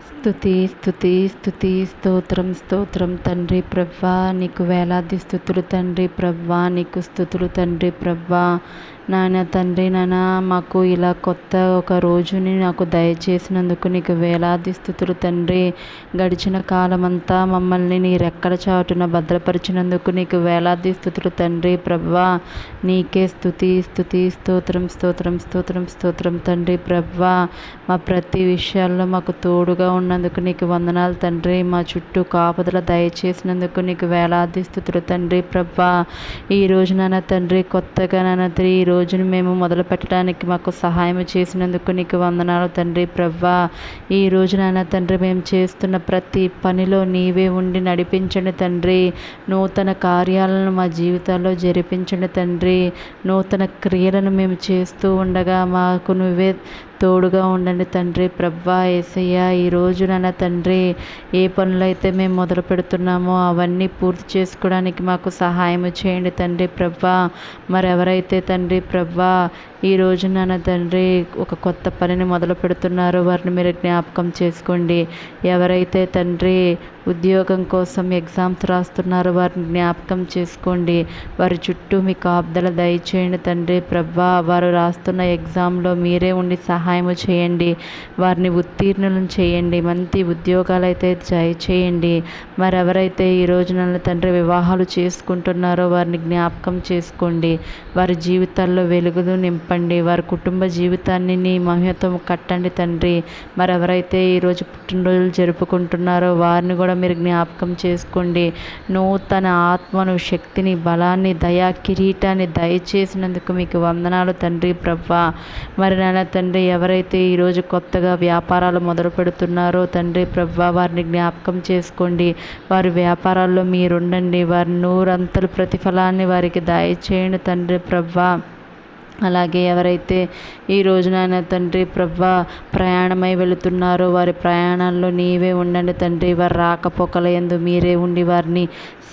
స్తుతి స్తుతి స్తుతి స్తోత్రం స్తోత్రం తండ్రి ప్రభా, నీకు వేలాది స్తుతులు తండ్రి ప్రభా, నీకు స్తుతులు తండ్రి ప్రభా. నాయన తండ్రి, నాన్న మాకు ఇలా కొత్త ఒక రోజుని నాకు దయచేసినందుకు నీకు వేలాది స్తుతులు తండ్రి. గడిచిన కాలమంతా మమ్మల్ని నీ రెక్కల చాటున భద్రపరిచినందుకు నీకు వేలాది స్తుతులు తండ్రి ప్రభా. నీకే స్తుతి స్తుతి స్తోత్రం స్తోత్రం స్తోత్రం స్తోత్రం తండ్రి ప్రభా. మా ప్రతి విషయాల్లో మాకు తోడుగా ఉన్నందుకు నీకు వందనాలు తండ్రి. మా చుట్టూ కాపుదల దయచేసినందుకు నీకు వేలాది స్తుతులు తండ్రి ప్రభా. ఈ రోజు నాన్న తండ్రి, కొత్తగా నాన్న తండ్రి ఈ రోజును మేము మొదలు పెట్టడానికి మాకు సహాయం చేసినందుకు నీకు వందనాలు తండ్రి ప్రభా. ఈ రోజు నాన్న తండ్రి, మేము చేస్తున్న ప్రతి పనిలో నీవే ఉండి నడిపించండి తండ్రి. నూతన కార్యాలను మా జీవితాల్లో జరిపించండి తండ్రి. నూతన క్రియలను మేము చేస్తూ ఉండగా మాకు నువ్వే తోడుగా ఉండండి తండ్రి ప్రభా. యేసయ్య, ఈరోజు నాన్న తండ్రి, ఏ పనులైతే మేము మొదలు పెడుతున్నామో అవన్నీ పూర్తి చేసుకోవడానికి మాకు సహాయం చేయండి తండ్రి ప్రభా. మరెవరైతే తండ్రి ప్రభా ఈ రోజు నాన్న తండ్రి ఒక కొత్త పనిని మొదలు పెడుతున్నారో వారిని మీరు జ్ఞాపకం చేసుకోండి. ఎవరైతే తండ్రి ఉద్యోగం కోసం ఎగ్జామ్స్ రాస్తున్నారో వారిని జ్ఞాపకం చేసుకోండి. వారి చుట్టూ మీ కాపుదల దయచేయండి తండ్రి ప్రభా. వారు రాస్తున్న ఎగ్జామ్లో మీరే ఉండి సహాయం చేయండి. వారిని ఉత్తీర్ణులను చేయండి. మంచి ఉద్యోగాలు అయితే దయచేయండి. మరెవరైతే ఈ రోజు నన్ను తండ్రి వివాహాలు చేసుకుంటున్నారో వారిని జ్ఞాపకం చేసుకోండి. వారి జీవితాల్లో వెలుగులు నింపండి. వారి కుటుంబ జీవితాన్ని నీ మహిమతో కట్టండి తండ్రి. మరెవరైతే ఈరోజు పుట్టినరోజులు జరుపుకుంటున్నారో వారిని కూడా మీరు జ్ఞాపకం చేసుకోండి. నూతన ఆత్మను, శక్తిని, బలాన్ని, దయా కిరీటాన్ని దయచేసినందుకు మీకు వందనాలు తండ్రి ప్రభా. మరి నాన్న తండ్రి, ఎవరైతే ఈరోజు కొత్తగా వ్యాపారాలు మొదలు పెడుతున్నారో తండ్రి ప్రభా, వారిని జ్ఞాపకం చేసుకోండి. వారి వ్యాపారాల్లో మీరుండండి. వారి నూరంతల ప్రతిఫలాన్ని వారికి దయచేయండి తండ్రి ప్రభా. అలాగే ఎవరైతే ఈ రోజు నాయన తండ్రి ప్రభా ప్రయాణమై వెళుతున్నారో వారి ప్రయాణాల్లో నీవే ఉండండి తండ్రి. వారి రాకపోకల యందు మీరే ఉండి వారిని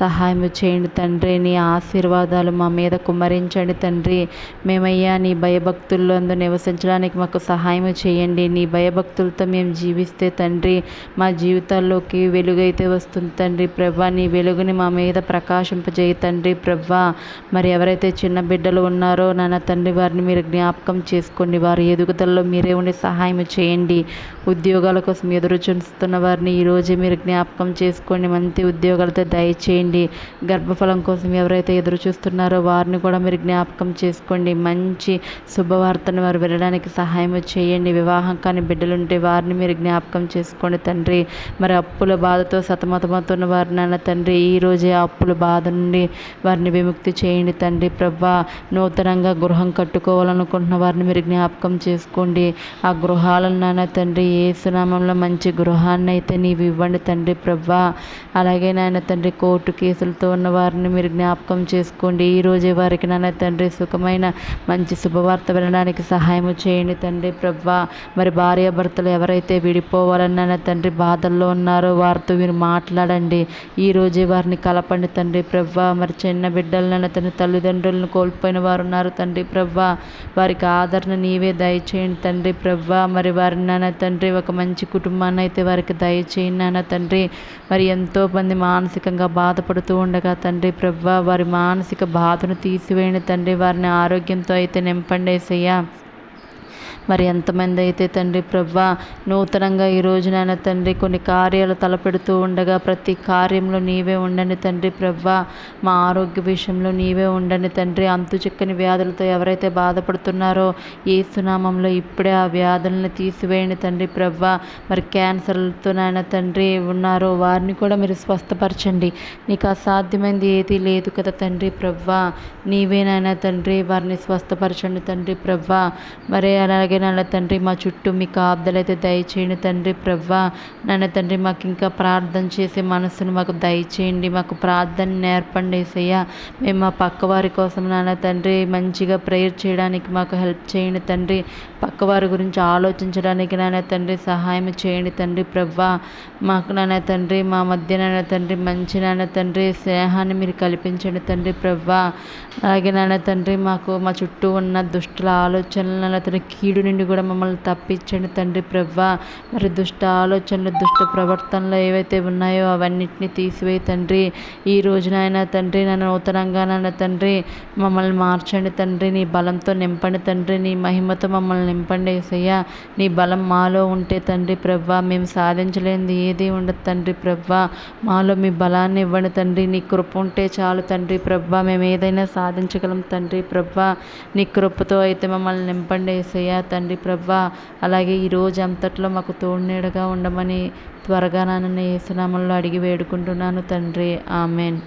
సహాయం చేయండి తండ్రి. నీ ఆశీర్వాదాలు మా మీద కుమ్మరించండి తండ్రి. మేమయ్యా నీ భయభక్తుల్లో నివసించడానికి మాకు సహాయం చేయండి. నీ భయభక్తులతో మేము జీవిస్తే తండ్రి మా జీవితాల్లోకి వెలుగైతే వస్తుంది తండ్రి ప్రభా. నీ వెలుగుని మా మీద ప్రకాశింపజేయ తండ్రి ప్రభా. మరి ఎవరైతే చిన్న బిడ్డలు ఉన్నారో నాన్న తండ్రి, వారిని మీరు జ్ఞాపకం చేసుకోండి. వారి ఎదుగుదలలో మీరే ఉండి సహాయం చేయండి. ఉద్యోగాల కోసం ఎదురు చూస్తున్న వారిని ఈరోజే మీరు జ్ఞాపకం చేసుకోండి. మంచి ఉద్యోగాలతో దయచేయండి. గర్భఫలం కోసం ఎవరైతే ఎదురు చూస్తున్నారో వారిని కూడా మీరు జ్ఞాపకం చేసుకోండి. మంచి శుభవార్తను వారు వినడానికి సహాయం చేయండి. వివాహం కాని బిడ్డలుంటే వారిని మీరు జ్ఞాపకం చేసుకోండి తండ్రి. మరి అప్పుల బాధతో సతమతమవుతున్న వారిని నాన్న తండ్రి, ఈరోజే ఆ అప్పుల బాధ నుండి వారిని విముక్తి చేయండి తండ్రి ప్రభా. నూతనంగా గృహం కట్టుకోవాలనుకుంటున్న వారిని మీరు జ్ఞాపకం చేసుకోండి. ఆ గృహాలను నాన్న తండ్రి యేసునామంలో మంచి గృహాన్ని అయితే నీవు ఇవ్వండి తండ్రి ప్రభా. అలాగే నాయన తండ్రి, కోర్టు కేసులతో ఉన్న వారిని మీరు జ్ఞాపకం చేసుకోండి. ఈరోజే వారికి నాన్న తండ్రి సుఖమైన మంచి శుభవార్త వినడానికి సహాయం చేయండి తండ్రి ప్రభా. మరి భార్యాభర్తలు ఎవరైతే విడిపోవాలని నాన్న తండ్రి బాధల్లో ఉన్నారో వారితో మీరు మాట్లాడండి. ఈరోజే వారిని కలపండి తండ్రి ప్రభా. మరి చిన్న బిడ్డలు నాన్న తండ్రి తల్లిదండ్రులను కోల్పోయిన వారు ఉన్నారు తండ్రి ప్రభా. వారికి ఆదరణ నీవే దయచేయండి తండ్రి ప్రభా. మరి వారి నాన్న తండ్రి ఒక మంచి కుటుంబాన్ని అయితే వారికి దయచేయండి నాన్న తండ్రి. మరి ఎంతోమంది మానసికంగా బాధపడుతూ ఉండగా తండ్రి ప్రభా, వారి మానసిక బాధను తీసివేయండి తండ్రి. వారిని ఆరోగ్యంతో అయితే నింపండి యేసయ్యా. మరి ఎంతమంది అయితే తండ్రి ప్రభా నూతనంగా ఈ రోజు నాయన తండ్రి కొన్ని కార్యాలు తలపెడుతూ ఉండగా ప్రతి కార్యంలో నీవే ఉండండి తండ్రి ప్రభా. మా ఆరోగ్య విషయంలో నీవే ఉండండి తండ్రి. అంతు చిక్కని వ్యాధులతో ఎవరైతే బాధపడుతున్నారో యేసు నామములో ఇప్పుడే ఆ వ్యాధులను తీసివేయండి తండ్రి ప్రభా. మరి క్యాన్సర్లతో నాయన తండ్రి ఉన్నారో వారిని కూడా మీరు స్వస్థపరచండి. నీకు అసాధ్యమైంది ఏదీ లేదు కదా తండ్రి ప్రభా. నీవే నాయన తండ్రి వారిని స్వస్థపరచండి తండ్రి ప్రభా. మరి అలాగే నాన్న తండ్రి మా చుట్టూ మీ కాపుదలైతే దయచేయండి తండ్రి ప్రభా. నాన్న తండ్రి మాకు ఇంకా ప్రార్థన చేసే మనసును మాకు దయచేయండి. మాకు ప్రార్థన నేర్పండి యేసయ్యా. మేము మా పక్క వారి కోసం నాన్న తండ్రి మంచిగా ప్రేయర్ చేయడానికి మాకు హెల్ప్ చేయండి తండ్రి. పక్కవారి గురించి ఆలోచించడానికి నాన్న తండ్రి సహాయం చేయండి తండ్రి ప్రభా. మాకు నాన్న తండ్రి మా మధ్య నాన్న తండ్రి మంచి నాన్న తండ్రి స్నేహాన్ని మీరు కల్పించండి తండ్రి ప్రభా. అలాగే నాన్న తండ్రి మాకు మా చుట్టూ ఉన్న దుష్టుల ఆలోచనలను తండ్రి కీడు నుండి కూడా మమ్మల్ని తప్పించండి తండ్రి ప్రభా. మరి దుష్ట ఆలోచనలు, దుష్ట ప్రవర్తనలు ఏవైతే ఉన్నాయో అవన్నిటిని తీసివేయి తండ్రి. ఈ రోజునైనా తండ్రి నన్ను నూతనంగా నన్ను తండ్రి మమ్మల్ని మార్చండి తండ్రి. నీ బలంతో నింపండి తండ్రి. నీ మహిమతో మమ్మల్ని నింపండి యేసయ్యా. నీ బలం మాలో ఉంటే తండ్రి ప్రభా మేము సాధించలేనిది ఏది ఉండదు తండ్రి ప్రభా. మాలో మీ బలాన్ని ఇవ్వండి తండ్రి. నీ కృప ఉంటే చాలు తండ్రి ప్రభా. మేము ఏదైనా సాధించగలం తండ్రి ప్రభా. నీ కృపతో అయితే మమ్మల్ని నింపండి యేసయ్యా తండ్రి ప్రభా. అలాగే ఈ రోజు అంతట్లో మాకు తోడునీడగా ఉండమని త్వరగా నన్ను యేసు నామములో అడిగి వేడుకుంటున్నాను తండ్రి. ఆమెన్.